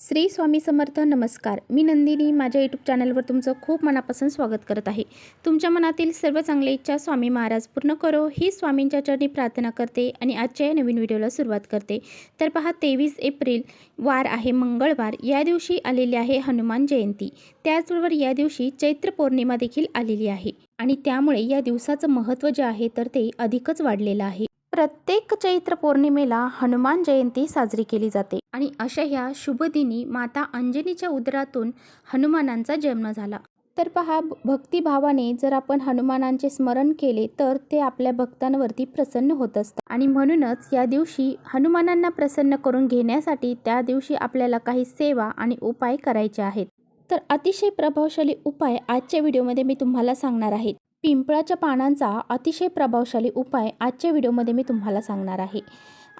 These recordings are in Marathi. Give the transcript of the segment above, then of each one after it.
श्री स्वामी समर्थ. नमस्कार, मी नंदिनी. माझ्या यूट्यूब चॅनलवर तुमचं खूप मनापासून स्वागत करत आहे. तुमच्या मनातील सर्व चांगल्या इच्छा स्वामी महाराज पूर्ण करो ही स्वामींच्या चरणी प्रार्थना करते आणि आजच्या या नवीन व्हिडिओला सुरुवात करते. तर पहा, 23 एप्रिल वार आहे, मंगळवार. या दिवशी आलेली आहे हनुमान जयंती. त्याचबरोबर या दिवशी चैत्र पौर्णिमा देखील आलेली आहे आणि त्यामुळे या दिवसाचं महत्त्व जे आहे तर ते अधिकच वाढलेलं आहे. प्रत्येक चैत्र पौर्णिमेला हनुमान जयंती साजरी केली जाते आणि अशा ह्या शुभदिनी माता अंजनीच्या उदरातून हनुमानांचा जन्म झाला. तर पहा, भक्तिभावाने जर आपण हनुमानांचे स्मरण केले तर ते आपल्या भक्तांवरती प्रसन्न होत असतात आणि म्हणूनच या दिवशी हनुमानांना प्रसन्न करून घेण्यासाठी त्या दिवशी आपल्याला काही सेवा आणि उपाय करायचे आहेत. तर अतिशय प्रभावशाली उपाय आजच्या व्हिडिओमध्ये मी तुम्हाला सांगणार आहे. पिंपळाच्या पानांचा अतिशय प्रभावशाली उपाय आजच्या व्हिडिओमध्ये मी तुम्हाला सांगणार आहे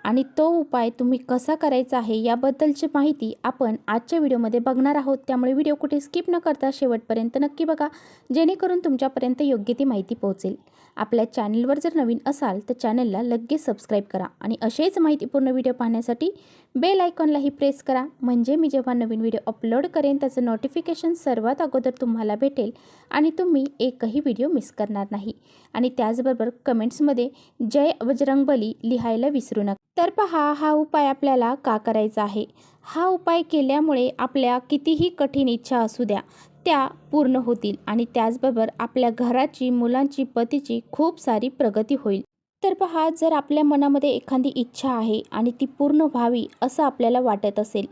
आणि तो उपाय तुम्ही कसा करायचा आहे याबद्दलची माहिती आपण आजच्या व्हिडिओमध्ये बघणार आहोत. त्यामुळे व्हिडिओ कुठे स्किप न करता शेवटपर्यंत नक्की बघा, जेणेकरून तुमच्यापर्यंत योग्य ती माहिती पोहोचेल. आपल्या चॅनलवर जर नवीन असाल तर चॅनलला लगेच सबस्क्राईब करा आणि असेच माहितीपूर्ण व्हिडिओ पाहण्यासाठी बेल आयकॉनलाही प्रेस करा, म्हणजे मी जेव्हा नवीन व्हिडिओ अपलोड करेन त्याचं नोटिफिकेशन सर्वात अगोदर तुम्हाला भेटेल आणि तुम्ही एकही व्हिडिओ मिस करणार नाही. आणि त्याचबरोबर कमेंट्समध्ये जय बजरंगबली लिहायला विसरू नका. तर पहा, हा उपाय आपल्याला का करायचा आहे. हा उपाय केल्यामुळे आपल्या कितीही कठीण इच्छा असू द्या त्या पूर्ण होतील आणि त्याचबरोबर आपल्या घराची, मुलांची, पतीची खूप सारी प्रगती होईल. तर पहा, जर आपल्या मनामध्ये एखादी इच्छा आहे आणि ती पूर्ण व्हावी असं आपल्याला वाटत असेल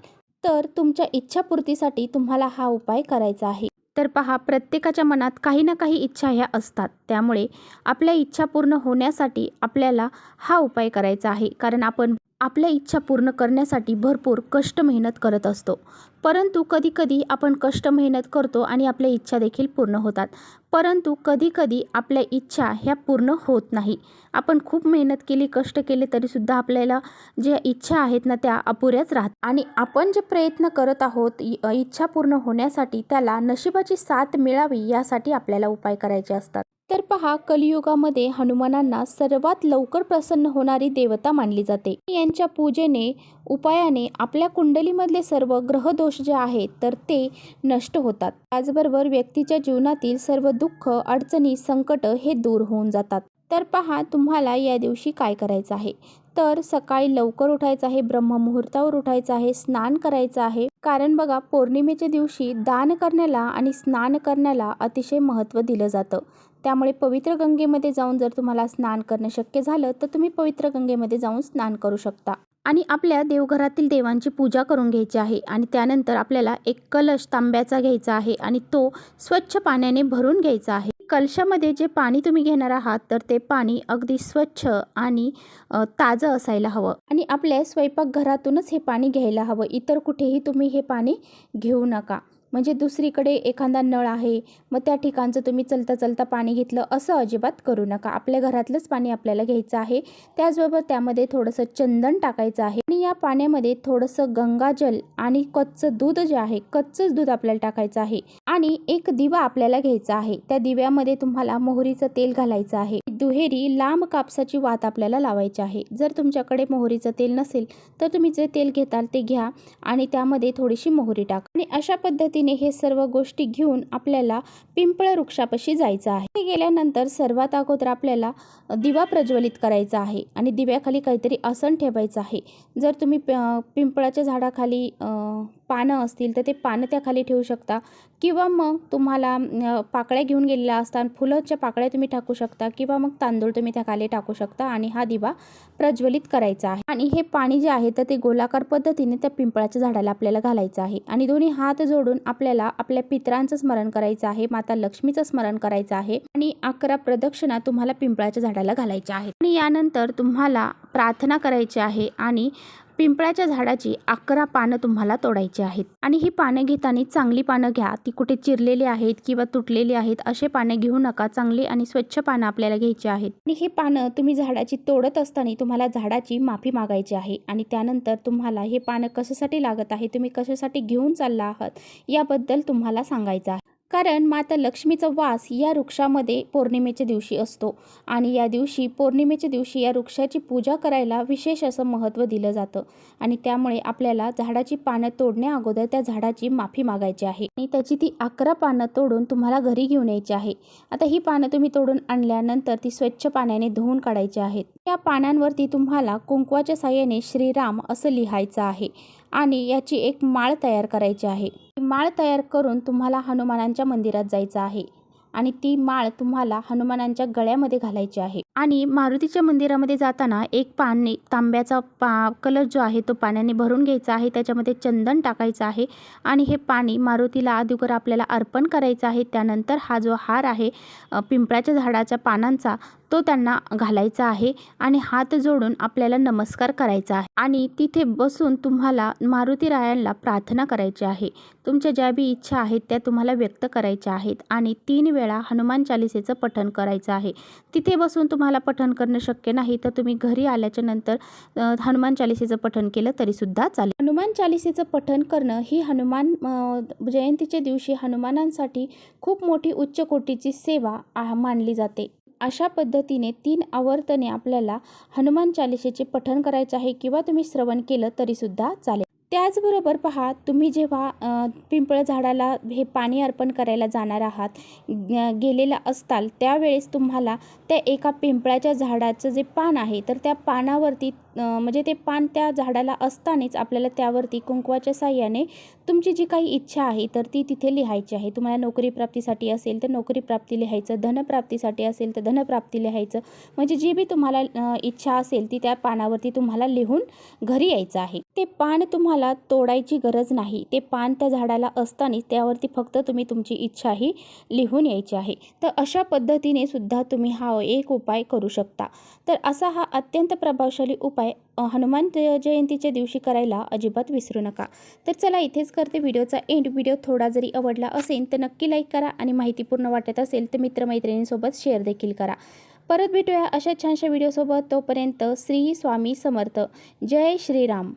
तर तुमच्या इच्छापूर्तीसाठी तुम्हाला हा उपाय करायचा आहे. तर पहा, प्रत्येकाच्या मनात काही ना काही इच्छा ह्या असतात. त्यामुळे आपल्या इच्छा पूर्ण होण्यासाठी आपल्याला हा उपाय करायचा आहे. कारण आपण आपल्या इच्छा पूर्ण करण्यासाठी भरपूर कष्ट मेहनत करत असतो, परंतु कधीकधी आपण कष्ट मेहनत करतो आणि आपल्या इच्छा देखील पूर्ण होतात. परंतु कधीकधी आपल्या इच्छा ह्या पूर्ण होत नाही. आपण खूप मेहनत केली, कष्ट केले तरीसुद्धा आपल्याला ज्या इच्छा आहेत ना त्या अपुऱ्याच राहतात आणि आपण जे प्रयत्न करत आहोत इच्छा पूर्ण होण्यासाठी त्याला नशिबाची साथ मिळावी यासाठी आपल्याला उपाय करायचे असतात. तर पहा, कलियुगामध्ये हनुमानांना सर्वात लवकर प्रसन्न होणारी देवता मानली जाते. यांच्या पूजेने, उपायाने आपल्या कुंडलीमधले सर्व ग्रहदोष जे आहेत तर ते नष्ट होतात. त्याचबरोबर व्यक्तीच्या जीवनातील सर्व दुःख, अडचणी, संकट हे दूर होऊन जातात. तर पहा, तुम्हाला या दिवशी काय करायचं आहे. तर सकाळी लवकर उठायचं आहे, ब्रह्ममुहूर्तावर उठायचं आहे, स्नान करायचं आहे. कारण बघा, पौर्णिमेच्या दिवशी दान करण्याला आणि स्नान करण्याला अतिशय महत्त्व दिलं जातं. त्यामुळे पवित्र गंगेमध्ये जाऊन जर तुम्हाला स्नान करणं शक्य झालं तर तुम्ही पवित्र गंगेमध्ये जाऊन स्नान करू शकता आणि आपल्या देवघरातील देवांची पूजा करून घ्यायची आहे. आणि त्यानंतर आपल्याला एक कलश तांब्याचा घ्यायचा आहे आणि तो स्वच्छ पाण्याने भरून घ्यायचा आहे. कलशामध्ये जे पाणी तुम्ही घेणार आहात तर ते पाणी अगदी स्वच्छ आणि ताजं असायला हवं आणि आपल्या स्वयंपाकघरातूनच हे पाणी घ्यायला हवं. इतर कुठेही तुम्ही हे पाणी घेऊ नका. म्हणजे दुसरीकडे एखादा नळ आहे मग त्या ठिकाणचं तुम्ही चलता चलता पाणी घेतलं असं अजिबात करू नका. आपल्या घरातलंच पाणी आपल्याला घ्यायचं आहे. त्याचबरोबर त्यामध्ये थोडंसं चंदन टाकायचं आहे आणि या पाण्यामध्ये थोडंसं गंगाजल आणि कच्चं दूध जे आहे, कच्चंच दूध आपल्याला टाकायचं आहे आणि एक दिवा आपल्याला घ्यायचा आहे. त्या दिव्यामध्ये तुम्हाला मोहरीचं तेल घालायचं आहे. दुहेरी लांब कापसाची वात आपल्याला लावायची आहे. जर तुमच्याकडे मोहरीचं तेल नसेल तर तुम्ही जे तेल घेताल ते घ्या आणि त्यामध्ये थोडीशी मोहरी टाका आणि अशा पद्धतीने हे सर्व गोष्टी घेऊन आपल्याला पिंपळ वृक्षापाशी जायचं आहे. हे गेल्यानंतर सर्वात अगोदर आपल्याला दिवा प्रज्वलित करायचा आहे आणि दिव्याखाली काहीतरी आसन ठेवायचं आहे. जर तुम्ही पिंपळाच्या झाडाखाली पानं असतील तर ते पानं त्याखाली ठेवू शकता किंवा मग तुम्हाला पाकळ्या घेऊन गेलेल्या असतात, फुलाच्या पाकळ्या तुम्ही टाकू शकता किंवा मग तांदूळ तुम्ही त्याखाली टाकू शकता आणि हा दिवा प्रज्वलित करायचा आहे. आणि हे पाणी जे आहे तर ते गोलाकार पद्धतीने त्या पिंपळाच्या झाडाला आपल्याला घालायचं आहे आणि दोन्ही हात जोडून आपल्याला आपल्या पितरांचं स्मरण करायचं आहे, माता लक्ष्मीचं स्मरण करायचं आहे आणि 11 प्रदक्षिणा तुम्हाला पिंपळाच्या झाडाला घालायच्या आहेत. आणि यानंतर तुम्हाला प्रार्थना करायची आहे आणि पिंपळाच्या झाडाची 11 पानं तुम्हाला तोडायची आहेत आणि ही पानं घेताना चांगली पानं घ्या. ती कुठे चिरलेली आहेत किंवा तुटलेली आहेत असे पानं घेऊ नका. चांगली आणि स्वच्छ पानं आपल्याला घ्यायची आहेत आणि हे पानं तुम्ही झाडाची तोडत असताना तुम्हाला झाडाची माफी मागायची आहे आणि त्यानंतर तुम्हाला हे पानं कशासाठी लागत आहे, तुम्ही कशासाठी घेऊन चालला आहात याबद्दल तुम्हाला सांगायचं आहे. कारण माता लक्ष्मीचा वास या वृक्षामध्ये पौर्णिमेच्या दिवशी असतो आणि या दिवशी पौर्णिमेच्या दिवशी या वृक्षाची पूजा करायला विशेष असं महत्त्व दिलं जातं आणि त्यामुळे आपल्याला झाडाची पानं तोडण्या अगोदर त्या झाडाची माफी मागायची आहे आणि त्याची ती 11 पानं तोडून तुम्हाला घरी घेऊन यायची आहे। आता ही पानं तुम्ही तोडून आणल्यानंतर ती स्वच्छ पाण्याने धुवून काढायची आहेत। या पानांवरती तुम्हाला कुंकवाच्या साहाय्याने श्रीराम असं लिहायचं आहे आणि याची एक माळ तयार करायची आहे। माळ तयार करून तुम्हाला हनुमानांच्या मंदिरात जायचं आहे आणि ती माळ तुम्हाला हनुमानांच्या गळ्यामध्ये घालायची आहे आणि मारुतीच्या मंदिरामध्ये जाताना एक पाणी तांब्याचा कलश जो आहे तो पाण्याने भरून घ्यायचा आहे, त्याच्यामध्ये चंदन टाकायचं आहे आणि हे पाणी मारुतीला अगोदर आपल्याला अर्पण करायचं आहे। त्यानंतर हा जो हार आहे पिंपळाच्या झाडाच्या पानांचा तो त्यांना घालायचा आहे आणि हात जोडून आपल्याला नमस्कार करायचा आहे आणि तिथे बसून तुम्हाला मारुती रायांना प्रार्थना करायची आहे। तुमच्या ज्या बी इच्छा आहेत त्या तुम्हाला व्यक्त करायच्या आहेत आणि 3 वेळा हनुमान चालिसेचं पठण करायचं आहे। तिथे बसून तुम्हाला पठण करणं शक्य नाही तर तुम्ही घरी आल्याच्या नंतर हनुमान चालिसेचं पठण केलं तरीसुद्धा चालेल। हनुमान चालिसेचं पठण करणं ही हनुमान जयंतीच्या दिवशी हनुमानांसाठी खूप मोठी उच्च कोटीची सेवा मानली जाते। अशा पद्धतीने 3 आवर्तने आपल्याला हनुमान चालिसेचे पठण करायचे आहे किंवा तुम्ही श्रवण केलं तरीसुद्धा चालेल। त्याचबरोबर पहा, तुम्ही जेव्हा पिंपळ झाडाला हे पाणी अर्पण करायला जाणार आहात, गेलेला असताल त्यावेळेस तुम्हाला त्या एका पिंपळाच्या झाडाचं जे पान आहे तर त्या पानावरती म्हणजे ते पान त्या झाडाला असतानाच आपल्याला त्यावरती कुंकवाच्या साहाय्याने तुमची जी काही इच्छा आहे तर ती तिथे लिहायची आहे। तुम्हाला नोकरी प्राप्तीसाठी असेल तर नोकरी प्राप्ती लिहायचं, धनप्राप्तीसाठी असेल तर धनप्राप्ती लिहायचं, म्हणजे जी बी तुम्हाला इच्छा असेल ती त्या पानावरती तुम्हाला लिहून घरी यायचं आहे। ते पान तुम्हाला तोडायची गरज नाही, ते पान त्या झाडाला असतानाच त्यावरती फक्त तुम्ही तुमची इच्छा ही लिहून यायची आहे। तर अशा पद्धतीने सुद्धा तुम्ही हा एक उपाय करू शकता। तर असा हा अत्यंत प्रभावशाली उपाय हनुमान जयंतीच्या दिवशी करायला अजिबात विसरू नका। तर चला इथेच करते व्हिडिओचा एंड। व्हिडिओ थोडा जरी आवडला असेल तर नक्की लाईक करा आणि माहितीपूर्ण वाटत असेल तर मित्रमैत्रिणींसोबत शेअर देखील करा। परत भेटूया अशा छानशा व्हिडिओसोबत, तोपर्यंत श्री स्वामी समर्थ। जय श्रीराम।